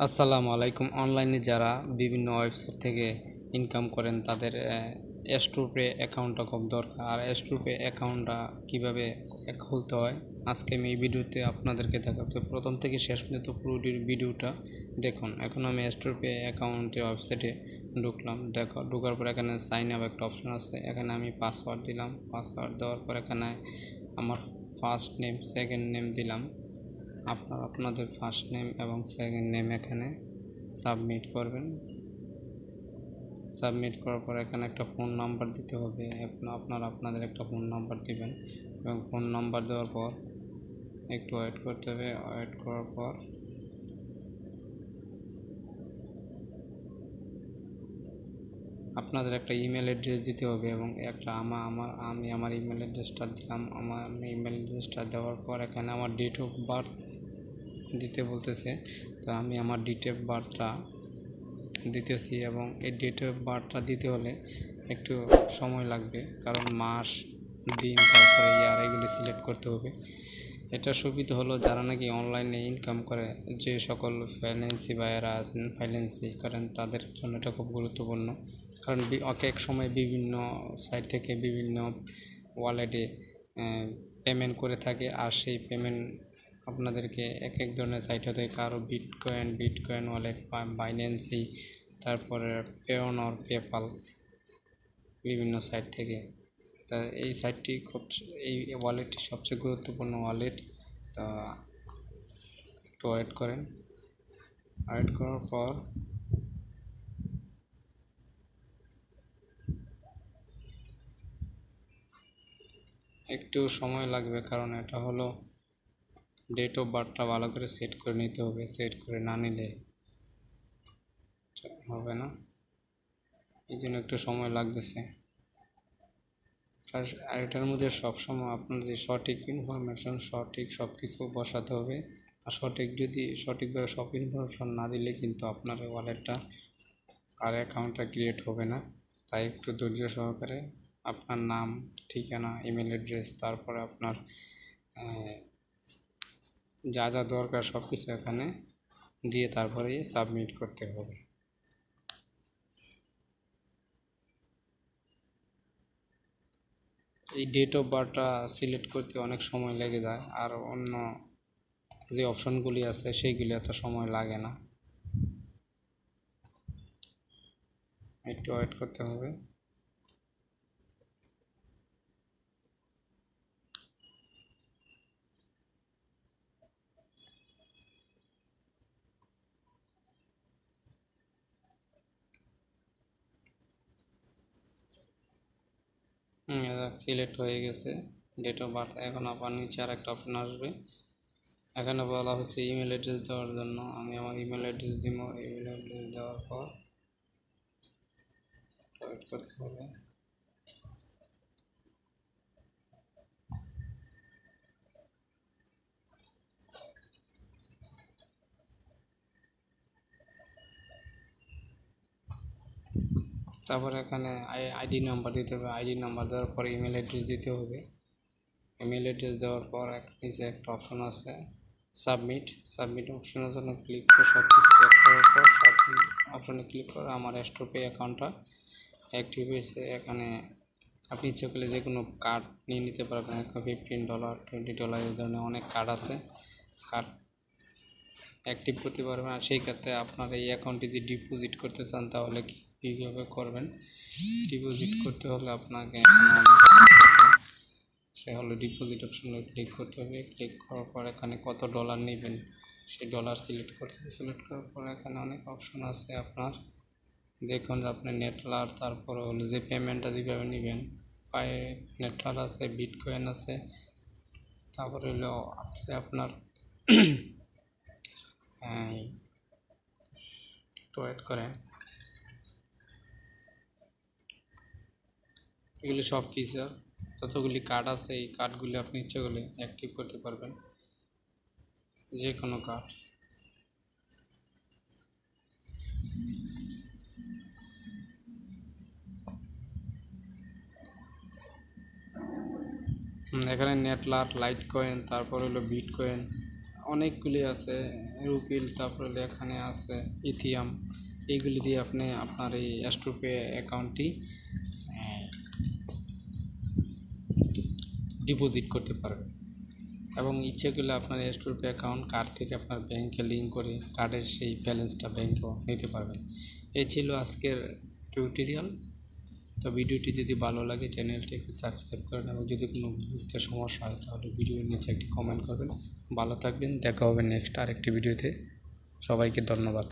আসসালামু আলাইকুম। অনলাইনে যারা বিভিন্ন ওয়েবসাইট থেকে ইনকাম করেন তাদের অ্যাস্ট্রোপে অ্যাকাউন্টটা খুব দরকার। আর অ্যাস্ট্রোপে অ্যাকাউন্টটা কীভাবে খুলতে হয় আজকে আমি এই ভিডিওতে আপনাদেরকে দেখাবো। প্রথম থেকে শেষ পর্যন্ত পুরো ভিডিওটা দেখুন। এখন আমি অ্যাস্ট্রোপে অ্যাকাউন্টে ওয়েবসাইটে ঢুকলাম। ঢোকার পর এখানে সাইন আপ একটা অপশন আছে। এখানে আমি পাসওয়ার্ড দিলাম। পাসওয়ার্ড দেওয়ার পর এখানে আমার ফার্স্ট নেম সেকেন্ড নেম দিলাম। আপনাদের ফার্স্ট নেম এবং সেকেন্ড নেম এখানে সাবমিট করবেন। সাবমিট করার পর এখানে একটা ফোন নাম্বার দিতে হবে। আপনাদের একটা ফোন নাম্বার দিবেন এবং ফোন নাম্বার দেওয়ার পর একটু ওয়েট করতে হবে। ওয়েট করার পর আপনাদের একটা ইমেল অ্যাড্রেস দিতে হবে এবং একটা আমি আমার ইমেল অ্যাড্রেসটা দিলাম। আমার ইমেল অ্যাড্রেসটা দেওয়ার পর এখানে আমার ডেট অফ বার্থ দিতে বলতেছে। তো আমি আমার ডেট অফ বার্থটা দিতেছি এবং এই ডেট অফ বার্থটা দিতে হলে একটু সময় লাগবে, কারণ মাস, দিন, তারপরে ইয়ার এগুলি সিলেক্ট করতে হবে। এটা সুবিধা হলো যারা নাকি অনলাইনে ইনকাম করে, যে সকল ফাইন্যান্সি বায়ারা আছেন, ফাইন্যান্সি করেন, তাদের জন্য এটা খুব গুরুত্বপূর্ণ। কারণ এক সময় বিভিন্ন সাইট থেকে বিভিন্ন ওয়ালেটে পেমেন্ট করে থাকে, আর সেই পেমেন্ট আপনাদেরকে এক ধরনের সাইট হতে, কারো বিটকয়েন ওয়ালেট, বাইন্যান্সি, তারপরে পেওনর, পেপাল, বিভিন্ন সাইট থেকে। তা এই সাইটটি এই ওয়ালেটটি সবচেয়ে গুরুত্বপূর্ণ ওয়ালেট। তা একটু ওয়েট করেন। ওয়েট করার পর একটু সময় লাগবে, কারণ এটা হলো ডেট অফ বার্থটা ভালো করে সেট করে নিতে হবে। সেট করে না নিলে হবে না, এই জন্য একটু সময় লাগতেছে। আর এটার মধ্যে সবসময় আপনাদের সঠিক ইনফরমেশন, সঠিক সব কিছু বসাতে হবে। আর সঠিকভাবে সব ইনফরমেশন না দিলে কিন্তু আপনার ওয়ালেটটা আর অ্যাকাউন্টটা ক্রিয়েট হবে না। তাই একটু ধৈর্য সহকারে আপনার নাম, ঠিকানা, ইমেল অ্যাড্রেস, তারপরে আপনার যা যা দরকার সব কিছু এখানে দিয়ে তারপরে সাবমিট করতে হবে। এই ডেট অফ বার্থটা সিলেক্ট করতে অনেক সময় লেগে যায়, আর অন্য যে অপশনগুলি আছে সেইগুলি এত সময় লাগে না। একটু ওয়েট করতে হবে। সিলেক্ট হয়ে গেছে ডেট অফ বার্থ। এখন আবার নিচে আর একটা অপশন আসবে। এখানে বলা হচ্ছে ইমেল অ্যাড্রেস দেওয়ার জন্য। আমি আমার ইমেল অ্যাড্রেস দিব। ইমেল অ্যাড্রেস দেওয়ার পর ওয়েট করতে হবে। তারপর এখানে আইডি নাম্বার দিতে হবে। আইডি নাম্বার দেওয়ার পর ইমেল অ্যাড্রেস দিতে হবে। ইমেল অ্যাড্রেস দেওয়ার পর নিচে একটা অপশন আছে সাবমিট অপশনের জন্য ক্লিক করে সব কিছু চেক করার পর সাবমিট অপশনে ক্লিক করে আমার অ্যাস্ট্রোপে অ্যাকাউন্টটা অ্যাক্টিভ হয়েছে। এখানে আপনি ইচ্ছে করলে যে কোনো কার্ড নিয়ে নিতে পারবেন। $15, $20 এই ধরনের অনেক কার্ড আছে। কার্ড অ্যাক্টিভ করতে পারবেন। আর সেই ক্ষেত্রে আপনার এই অ্যাকাউন্টে যদি ডিপোজিট করতে চান তাহলে কীভাবে করবেন? ডিপোজিট করতে হলে আপনাকে সে হলো ডিপোজিট অপশনে ক্লিক করতে হবে। ক্লিক করার পর এখানে কত ডলার নেবেন সেই ডলার সিলেক্ট করতে হবে। সিলেক্ট করার পর এখানে অনেক অপশন আছে আপনার। দেখুন যে আপনি নেটলার, তারপরে হলো যে পেমেন্টটা যেভাবে নেবেন, নেটলার আছে, বিটকয়েন আছে, তারপরে হলো আছে আপনার ওয়েট করেন। এগুলি সব ফিচার, যতগুলি কার্ড আছে এই কার্ডগুলি আপনি ইচ্ছে করলে অ্যাক্টিভ করতে পারবেন, যে কোনো কার্ড। এখানে নেটলার, লাইট কয়েন, তারপর হলো বিটকয়েন, অনেকগুলি আছে। রুপিল, তারপরে এখানে আছে ইথিয়াম। এইগুলি দিয়ে আপনি আপনার এই অ্যাস্ট্রোপে অ্যাকাউন্টটি ডিপোজিট করতে পারবেন এবং ইচ্ছে করলে আপনার অ্যাস্ট্রোপে অ্যাকাউন্ট কার্ড থেকে আপনার ব্যাংকে লিঙ্ক করে কার্ডের সেই ব্যালেন্সটা ব্যাংকেও নিতে পারবেন। এই ছিল আজকের টিউটোরিয়াল। তো ভিডিওটি যদি ভালো লাগে চ্যানেলটিকে সাবস্ক্রাইব করেন এবং যদি কোনো বুঝতে সমস্যা হয় তাহলে ভিডিওর নিচে একটি কমেন্ট করবেন। ভালো থাকবেন, দেখা হবে নেক্সট আরেকটি ভিডিওতে। সবাইকে ধন্যবাদ।